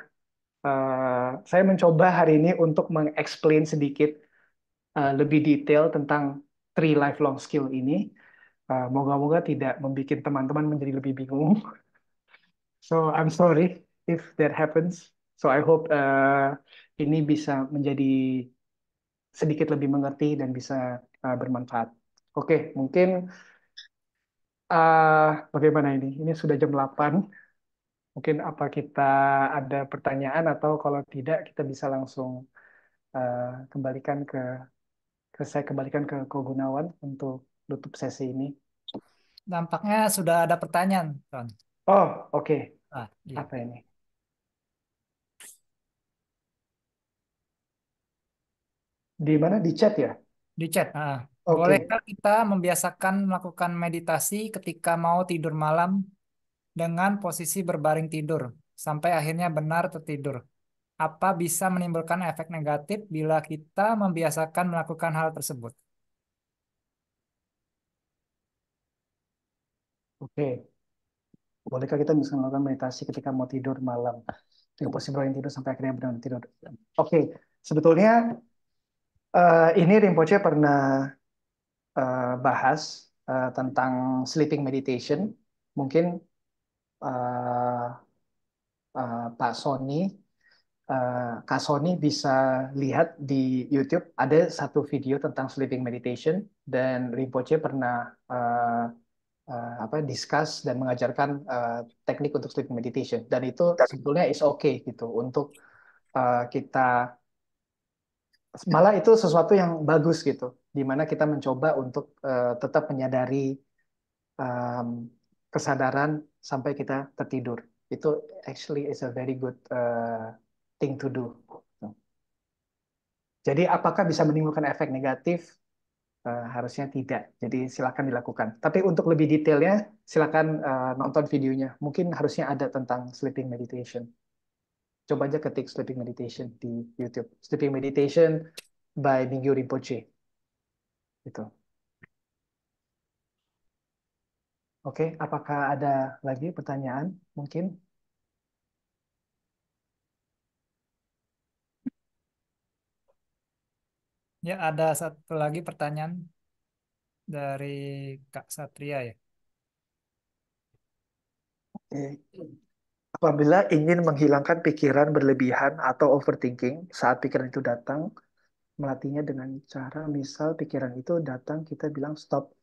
saya mencoba hari ini untuk mengexplain sedikit lebih detail tentang three lifelong skill ini. Moga-moga tidak membuat teman-teman menjadi lebih bingung. So I'm sorry if that happens. So I hope ini bisa menjadi sedikit lebih mengerti dan bisa bermanfaat. Oke, mungkin bagaimana ini? Ini sudah jam 8. Mungkin apa kita ada pertanyaan atau kalau tidak kita bisa langsung kembalikan saya kembalikan ke Ko Gunawan untuk tutup sesi ini. Nampaknya sudah ada pertanyaan, Ron. Oh, oke. Iya. Apa ini? Di mana? Di chat ya? Di chat. Oke. Bolehkah kita membiasakan melakukan meditasi ketika mau tidur malam dengan posisi berbaring tidur sampai akhirnya benar tertidur? Apa bisa menimbulkan efek negatif bila kita membiasakan melakukan hal tersebut? Oke. Bolehkah kita bisa melakukan meditasi ketika mau tidur malam? Dengan posisi berbaring tidur sampai akhirnya benar tidur. Oke. Sebetulnya ini Rinpoche pernah bahas tentang sleeping meditation. Mungkin uh, Pak Sony, Kak Sony bisa lihat di YouTube ada satu video tentang sleeping meditation dan Rinpoche pernah discuss dan mengajarkan teknik untuk sleeping meditation dan itu sebetulnya is okay gitu untuk kita, malah itu sesuatu yang bagus gitu di mana kita mencoba untuk tetap menyadari um, kesadaran sampai kita tertidur. Itu actually is a very good thing to do. Jadi apakah bisa menimbulkan efek negatif? Harusnya tidak. Jadi silakan dilakukan. Tapi untuk lebih detailnya, silakan nonton videonya. Mungkin harusnya ada tentang sleeping meditation. Coba aja ketik sleeping meditation di YouTube. Sleeping meditation by Mingyu Rinpoche. Gitu. Oke, apakah ada lagi pertanyaan? Mungkin. Ya, ada satu lagi pertanyaan dari Kak Satria ya. Oke. Apabila ingin menghilangkan pikiran berlebihan atau overthinking saat pikiran itu datang, melatihnya dengan cara misal pikiran itu datang, kita bilang stop.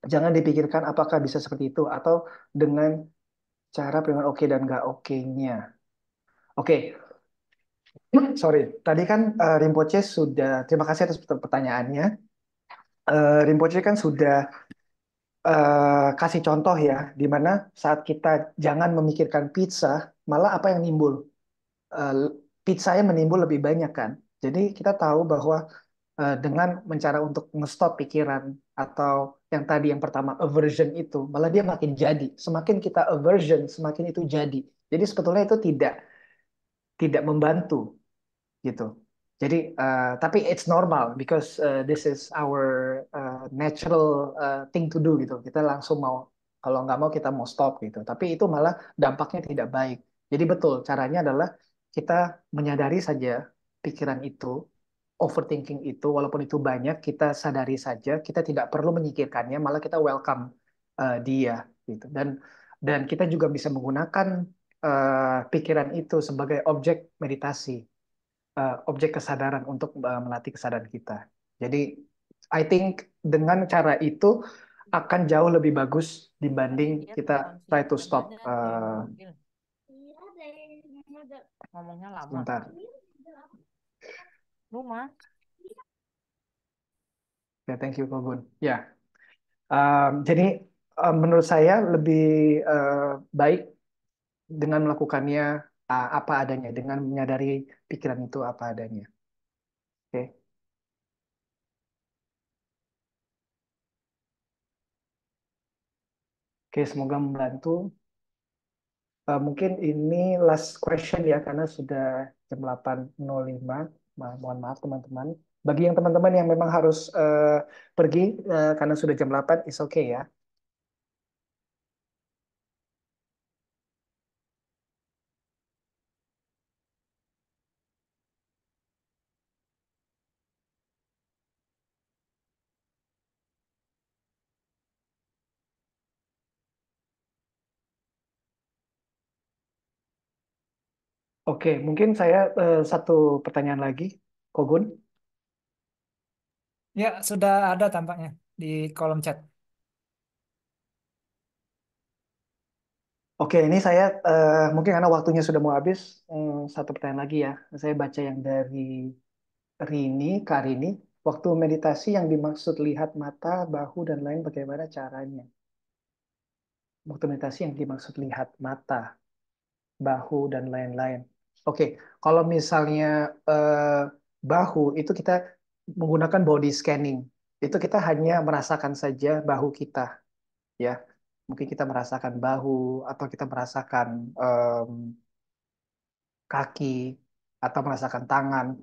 Jangan dipikirkan apakah bisa seperti itu atau dengan cara perhitungan oke dan nggak oke-nya. Oke, sorry. Tadi kan Rinpoche sudah, terima kasih atas pertanyaannya. Rinpoche kan sudah kasih contoh ya, di mana saat kita jangan memikirkan pizza, malah apa yang nimbul? Eh, Pizzanya menimbul lebih banyak kan. Jadi kita tahu bahwa dengan mencara untuk nge-stop pikiran atau yang tadi yang pertama aversion itu, malah dia makin jadi. Semakin kita aversion, semakin itu jadi. Jadi sebetulnya itu tidak membantu gitu. Jadi, tapi it's normal because this is our natural thing to do gitu. Kita langsung mau, kalau nggak mau kita mau stop gitu. Tapi itu malah dampaknya tidak baik. Jadi betul, caranya adalah kita menyadari saja pikiran itu, overthinking itu, walaupun itu banyak, kita sadari saja, kita tidak perlu menyikirkannya, malah kita welcome dia gitu. Dan kita juga bisa menggunakan pikiran itu sebagai objek meditasi, objek kesadaran untuk melatih kesadaran kita. Jadi, I think dengan cara itu akan jauh lebih bagus dibanding Lihat kita kunci try to stop. rodanya kayak mobil. Ngomongnya lama. Sebentar, Rumah. ya thank you Kogun. Ya, jadi menurut saya lebih uh, baik dengan melakukannya apa adanya, dengan menyadari pikiran itu apa adanya. Oke, Oke, semoga membantu. Mungkin ini last question ya, karena sudah jam 8.05. Mohon maaf teman-teman. Bagi yang teman-teman yang memang harus pergi karena sudah jam 8, is okay ya. Oke, mungkin saya satu pertanyaan lagi, Kogun. Ya, sudah ada tampaknya di kolom chat. Oke, ini saya mungkin karena waktunya sudah mau habis, satu pertanyaan lagi ya. Saya baca yang dari Rini, Kak Rini. Waktu meditasi yang dimaksud lihat mata, bahu, dan lain bagaimana caranya? Waktu meditasi yang dimaksud lihat mata, bahu, dan lain-lain. Oke, kalau misalnya bahu, itu kita menggunakan body scanning. Itu kita hanya merasakan saja bahu kita, ya. Mungkin kita merasakan bahu, atau kita merasakan kaki, atau merasakan tangan.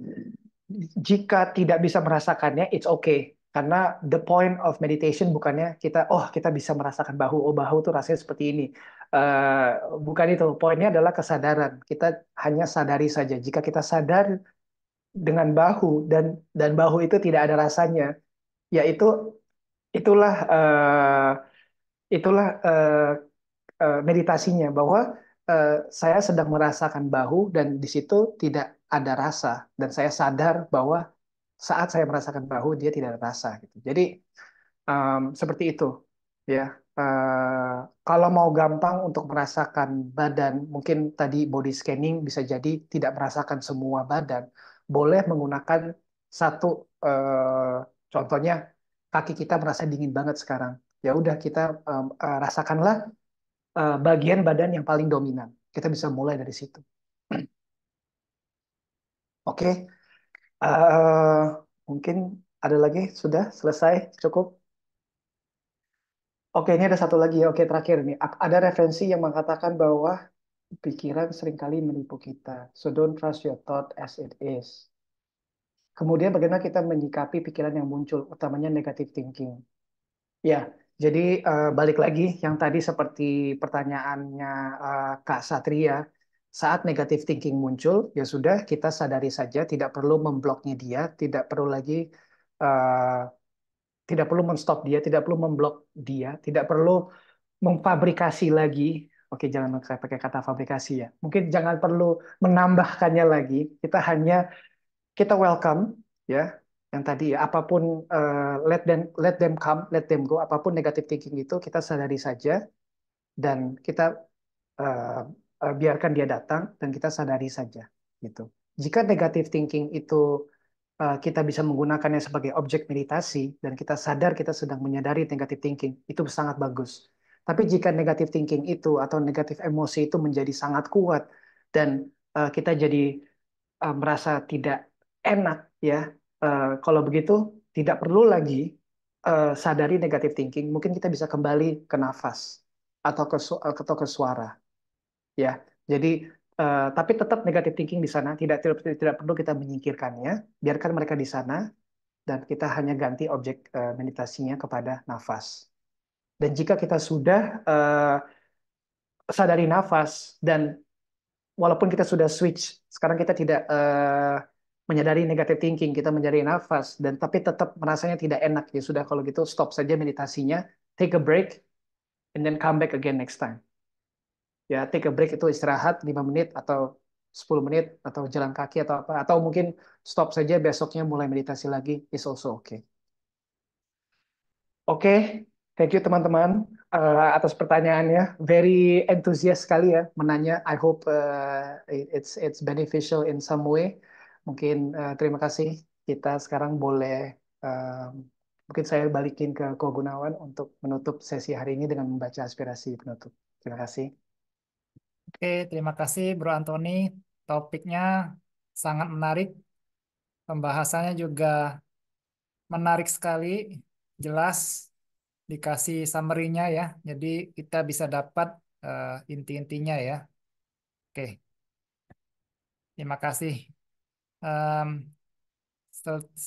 Jika tidak bisa merasakannya, it's okay. Karena the point of meditation bukannya kita bisa merasakan bahu, oh bahu tuh rasanya seperti ini. Eh, Bukan itu. Poinnya adalah kesadaran. Kita hanya sadari saja. Jika kita sadar dengan bahu dan bahu itu tidak ada rasanya, yaitu itulah meditasinya bahwa saya sedang merasakan bahu dan di situ tidak ada rasa dan saya sadar bahwa saat saya merasakan bahu dia tidak ada rasa gitu. Jadi seperti itu ya. Kalau mau gampang untuk merasakan badan, mungkin tadi body scanning bisa jadi tidak merasakan semua badan. Boleh menggunakan satu contohnya kaki kita merasa dingin banget sekarang. Ya udah kita rasakanlah bagian badan yang paling dominan. Kita bisa mulai dari situ. Oke, eh, mungkin ada lagi sudah selesai cukup. Oke, ini ada satu lagi ya. Oke, terakhir nih. Ada referensi yang mengatakan bahwa pikiran seringkali menipu kita. So don't trust your thought as it is. Kemudian bagaimana kita menyikapi pikiran yang muncul, utamanya negative thinking. Ya, Jadi balik lagi yang tadi seperti pertanyaannya Kak Satria, saat negative thinking muncul, ya sudah kita sadari saja, tidak perlu membloknya dia, tidak perlu lagi, eh, tidak perlu menstop dia, tidak perlu memblok dia, tidak perlu memfabrikasi lagi. Oke, jangan saya pakai kata fabrikasi ya. Mungkin jangan perlu menambahkannya lagi. Kita welcome ya yang tadi ya apapun let them come, let them go, apapun negative thinking itu kita sadari saja dan kita eh, biarkan dia datang dan kita sadari saja gitu. Jika negative thinking itu kita bisa menggunakannya sebagai objek meditasi dan kita sadar kita sedang menyadari negative thinking, itu sangat bagus. Tapi jika negative thinking itu atau negatif emosi itu menjadi sangat kuat dan kita jadi merasa tidak enak ya. Kalau begitu tidak perlu lagi sadari negative thinking. Mungkin kita bisa kembali ke nafas atau ke suara ya. Jadi tapi tetap negative thinking di sana tidak perlu kita menyingkirkannya. Biarkan mereka di sana dan kita hanya ganti objek meditasinya kepada nafas. Dan jika kita sudah sadari nafas dan walaupun kita sudah switch, sekarang kita tidak menyadari negative thinking, kita menyadari nafas, dan tapi tetap merasanya tidak enak, ya sudah kalau gitu stop saja meditasinya, take a break, and then come back again next time. Ya, take a break itu istirahat 5 menit atau 10 menit atau jalan kaki atau apa, atau mungkin stop saja besoknya mulai meditasi lagi, is also okay. Oke, thank you teman-teman atas pertanyaannya. Very antusias sekali ya menanya. I hope it's beneficial in some way. Mungkin terima kasih. Kita sekarang boleh mungkin saya balikin ke Ko Gunawan untuk menutup sesi hari ini dengan membaca aspirasi penutup. Terima kasih. Oke, terima kasih Bro Antoni. Topiknya sangat menarik. Pembahasannya juga menarik sekali, jelas, dikasih summary-nya ya. Jadi kita bisa dapat inti-intinya ya. Oke, terima kasih. Em,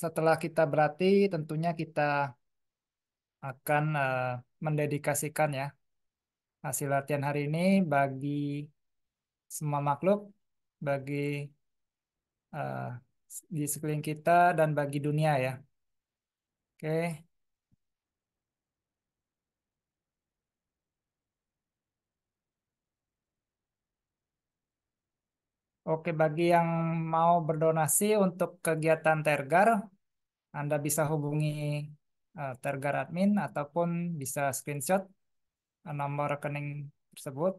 Setelah kita berarti tentunya kita akan mendedikasikan ya hasil latihan hari ini bagi semua makhluk, bagi eh, di sekeliling kita dan bagi dunia ya. Oke. Oke, bagi yang mau berdonasi untuk kegiatan Tergar, Anda bisa hubungi Tergar admin ataupun bisa screenshot nomor rekening tersebut.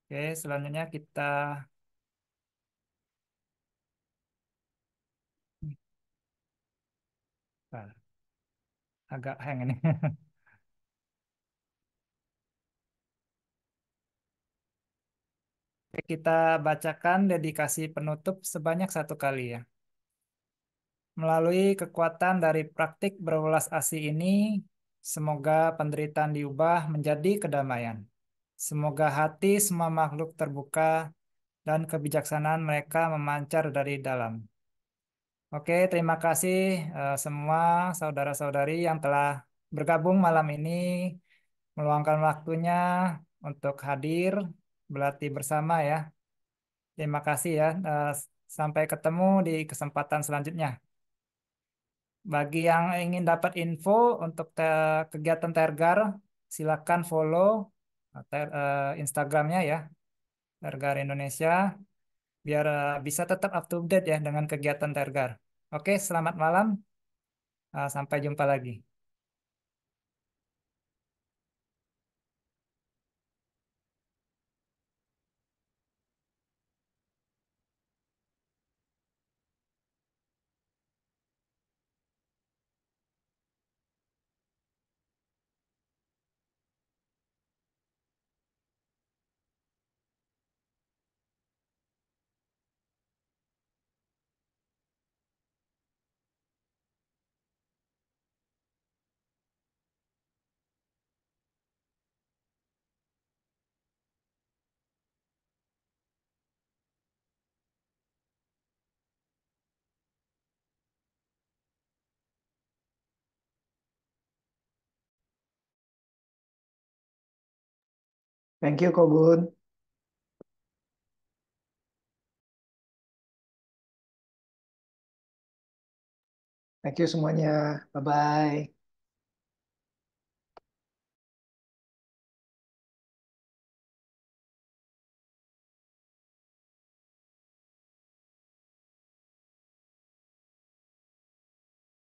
Oke, selanjutnya kita Nah, agak hang ini. Oke, kita bacakan dedikasi penutup sebanyak 1 kali ya. Melalui kekuatan dari praktik berulas asih ini, semoga penderitaan diubah menjadi kedamaian. Semoga hati semua makhluk terbuka dan kebijaksanaan mereka memancar dari dalam. Oke, terima kasih semua saudara-saudari yang telah bergabung malam ini, meluangkan waktunya untuk hadir, berlatih bersama ya. Terima kasih ya. Sampai ketemu di kesempatan selanjutnya. Bagi yang ingin dapat info untuk kegiatan Tergar, silakan follow Instagramnya ya, Tergar Indonesia, biar bisa tetap up to date ya dengan kegiatan Tergar. Oke, selamat malam. Sampai jumpa lagi. Thank you, Kogun. Thank you semuanya. Bye-bye.